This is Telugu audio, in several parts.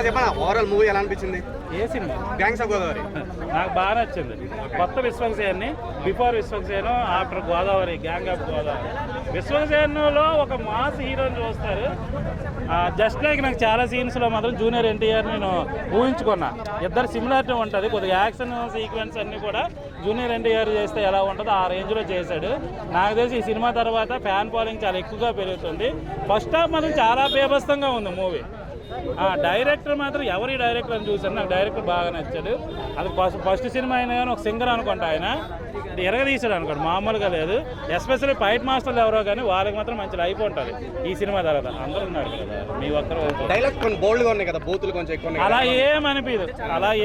చెప్పనా ఓవరాల్ మూవీ ఎలా అనిపించింది? ఏ సినిమా? గ్యాంగ్స్ ఆఫ్ గోదావరి నాకు బాగా నచ్చింది. కొత్త విశ్వక్సేన్ని, before Vishwaksen, after Godavari, gang of Godavari. విశ్వక్సేన్లో ఒక మాస్ హీరోని చూస్తారు. జస్ట్ లైక్ నాకు చాలా సీన్స్లో మాత్రం జూనియర్ ఎన్టీఆర్ నేను ఊహించుకున్నా. ఇద్దరు సిమిలారిటీ ఉంటుంది. కొద్దిగా యాక్షన్ సీక్వెన్స్ అన్నీ కూడా జూనియర్ ఎన్టీఆర్ చేస్తే ఎలా ఉంటుందో ఆ రేంజ్లో చేశాడు. నాకు తెలిసి ఈ సినిమా తర్వాత ఫ్యాన్ ఫాలోయింగ్ చాలా ఎక్కువగా పెరుగుతుంది. ఫస్ట్ హాఫ్ మాత్రం చాలా బేబస్తంగా ఉంది మూవీ. డైరెక్టర్ మాత్రం ఎవరి డైరెక్టర్ అని చూసాను. నాకు డైరెక్టర్ బాగా నచ్చాడు. అది ఫస్ట్ సినిమా అయినా కానీ ఒక సింగర్ అనుకుంటా, ఆయన ఎరగదీశాడు అనుకోండి, మామూలుగా లేదు. ఎస్పెషల్లీ ఫైట్ మాస్టర్లు ఎవరో కానీ వాళ్ళకి మాత్రం మంచి లైఫ్ ఉంటుంది ఈ సినిమా తర్వాత. అందరూ ఉన్నారు కదా, మీ ఒక్కరు డైలాగ్ కొంచెం బోల్డ్గా ఉన్నాయి కదా, బూతులు కొంచెం ఎక్కువ. అలా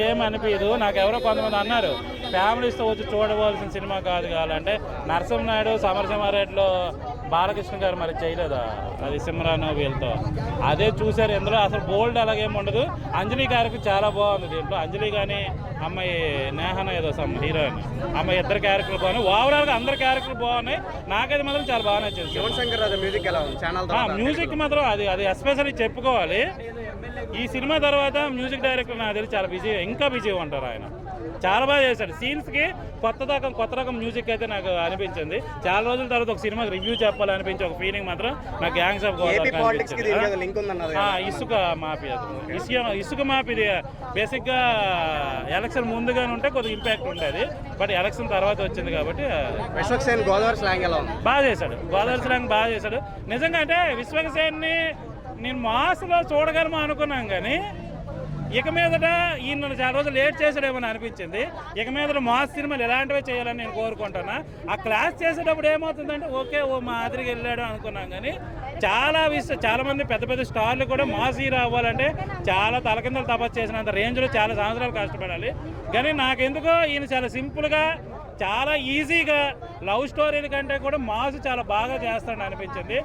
ఏమనిపించదు. నాకు ఎవరో కొంతమంది అన్నారు ఫ్యామిలీస్తో వచ్చి చూడవలసిన సినిమా కాదు కావాలంటే. నరసింహనాయుడు సమరసింహారెడ్డిలో బాలకృష్ణ గారు మరి చేయలేదా అది సిమ్రాన్ వీళ్ళతో, అదే చూశారు. ఇందులో అసలు బోల్డ్ అలాగేమి ఉండదు. అంజలి క్యారెక్టర్ చాలా బాగుంది దీంట్లో. అంజలి కానీ అమ్మాయి నేహన ఏదో హీరోయిన్ అమ్మాయి ఇద్దరు క్యారెక్టర్లు బాగున్నాయి. ఓవరాల్గా అందరి క్యారెక్టర్లు బాగున్నాయి. నాకైతే మాత్రం చాలా బాగా నచ్చింది. యువన్ శంకర్ రాజా మ్యూజిక్ ఎలా ఉంది? మ్యూజిక్ మాత్రం అది ఎస్పెషల్లీ చెప్పుకోవాలి. ఈ సినిమా తర్వాత మ్యూజిక్ డైరెక్టర్ నాకు తెలిసి చాలా ఇంకా బిజీగా ఉంటారు ఆయన. చాలా బాగా చేశాడు. సీన్స్కి కొత్త రకం మ్యూజిక్ అయితే నాకు అనిపించింది. చాలా రోజుల తర్వాత ఒక సినిమాకి రివ్యూ చెప్పాలనిపించి ఒక ఫీలింగ్ మాత్రం నాకు గ్యాంగ్స్ ఆఫ్ గోదావరి. ఇసుక మాఫీ బేసిక్గా ఎలక్షన్ ముందుగానే ఉంటే కొద్దిగా ఇంపాక్ట్ ఉండేది. బట్ ఎలక్షన్ తర్వాత వచ్చింది కాబట్టి గోదావరి స్లాంగ్ ఎలా ఉంది? బాగా చేశాడు. గోదావరి స్లాంగ్ బాగా చేశాడు నిజంగా. అంటే విశ్వక్సేన్ని నేను మాస్లో చూడగలమా అనుకున్నాను కానీ ఇక మీదట ఈయన చాలా రోజులు లేట్ చేసాడేమని అనిపించింది. ఇక మీదట మాస్ సినిమాలు ఎలాంటివే చేయాలని నేను కోరుకుంటున్నా. ఆ క్లాస్ చేసేటప్పుడు ఏమవుతుందంటే ఓకే ఓ మాదిరికి వెళ్ళాడు అనుకున్నాం కానీ చాలా మంది పెద్ద పెద్ద స్టార్లు కూడా మాస్ హీరో అవ్వాలంటే చాలా తలకిందలు తపస్సు చేసినంత రేంజ్లో చాలా సంవత్సరాలు కష్టపడాలి. కానీ నాకెందుకో ఈయన చాలా సింపుల్గా చాలా ఈజీగా లవ్ స్టోరీల కంటే కూడా మాస్ చాలా బాగా చేస్తాడని అనిపించింది.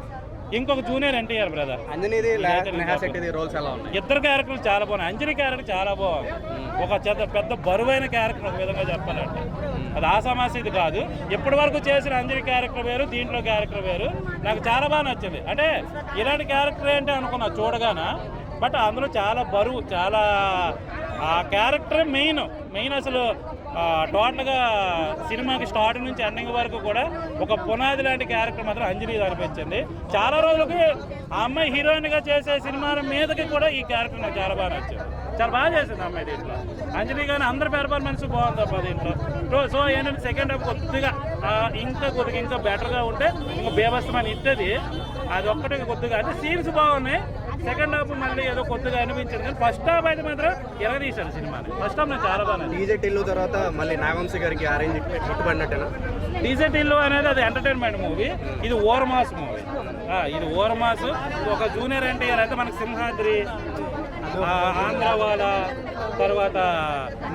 ఇంకొక జూనియర్ ఎన్టీఆర్ బ్రదర్ ఇద్దరు క్యారెక్టర్లు చాలా బాగున్నాయి. అంజలి క్యారెక్టర్ చాలా బాగుంది. ఒక పెద్ద బరువైన క్యారెక్టర్ ఒక విధంగా చెప్పాలంటే. అది ఆసామాసిది కాదు. ఇప్పటి వరకు చేసిన అంజలి క్యారెక్టర్ వేరు, దీంట్లో క్యారెక్టర్ వేరు. నాకు చాలా బాగా నచ్చింది. అంటే ఇలాంటి క్యారెక్టర్ ఏంటి అనుకున్నా చూడగానే. బట్ అందులో చాలా బరువు, చాలా ఆ క్యారెక్టర్ మెయిన్ అసలు టోటల్గా సినిమాకి స్టార్టింగ్ నుంచి ఎండింగ్ వరకు కూడా ఒక పునాది లాంటి క్యారెక్టర్ మాత్రం అంజలి అనిపించింది. చాలా రోజులకి ఆ అమ్మాయి హీరోయిన్గా చేసే సినిమాల మీదకి కూడా ఈ క్యారెక్టర్ నాకు చాలా బాగా నచ్చింది. చాలా బాగా చేసింది అమ్మాయి దీంట్లో. అంజలి కానీ అందరి పెర్ఫార్మెన్స్ బాగుంది అబ్బా దీంట్లో. సో ఏంటంటే సెకండ్ హాఫ్ కొద్దిగా ఇంకా బెటర్గా ఉంటే ఇంకా బేబస్తమైన ఇస్తుంది. అది ఒక్కటే కొద్దిగా అంటే సీన్స్ బాగున్నాయి. సెకండ్ హాఫ్ మళ్ళీ ఏదో కొద్దిగా అనిపించింది. కానీ ఫస్ట్ హాఫ్ అయితే మాత్రం ఎరగదీశాడు సినిమాని. ఫస్ట్ హాఫ్ నాకు చాలా బాగా. డీజే టిల్లు తర్వాత మళ్ళీ నాగవంశీ గారికి అరేంజ్ పట్టుబడినట్టేనా? డీజే టిల్లు అనేది అది ఎంటర్టైన్మెంట్ మూవీ. ఇది ఓవర్మాస్ మూవీ. ఇది ఓవర్మాస్. ఒక జూనియర్ ఎన్టీఆర్ అయితే మనకి సింహాద్రి, ఆంధ్రవాల, తర్వాత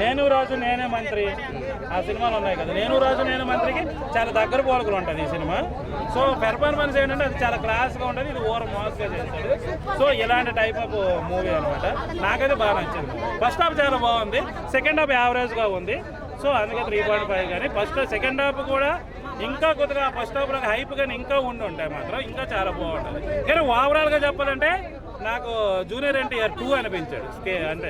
నేను రాజు నేనే మంత్రి ఆ సినిమాలు ఉన్నాయి కదా. నేను రాజు నేను మంత్రికి చాలా దగ్గర పోలికలు ఉంటుంది ఈ సినిమా. సో పెర్ఫార్మెన్స్ ఏంటంటే అది చాలా క్లాస్గా ఉంటుంది. ఇది ఓవర్ మాస్గా చేస్తాడు. సో ఇలాంటి టైప్ ఆఫ్ మూవీ అనమాట. నాకైతే బాగా నచ్చింది. ఫస్ట్ హాఫ్ చాలా బాగుంది. సెకండ్ హాఫ్ యావరేజ్గా ఉంది. సో అందుకే 3.5. కానీ సెకండ్ హాఫ్ కూడా ఇంకా కొద్దిగా ఫస్ట్ హాఫ్ హైప్ కానీ ఇంకా ఉంటాయి మాత్రం ఇంకా చాలా బాగుంటుంది. కానీ ఓవరాల్గా చెప్పాలంటే నాకు జూనియర్ ఎన్టీఆర్ 2 అనిపించాడు. అంటే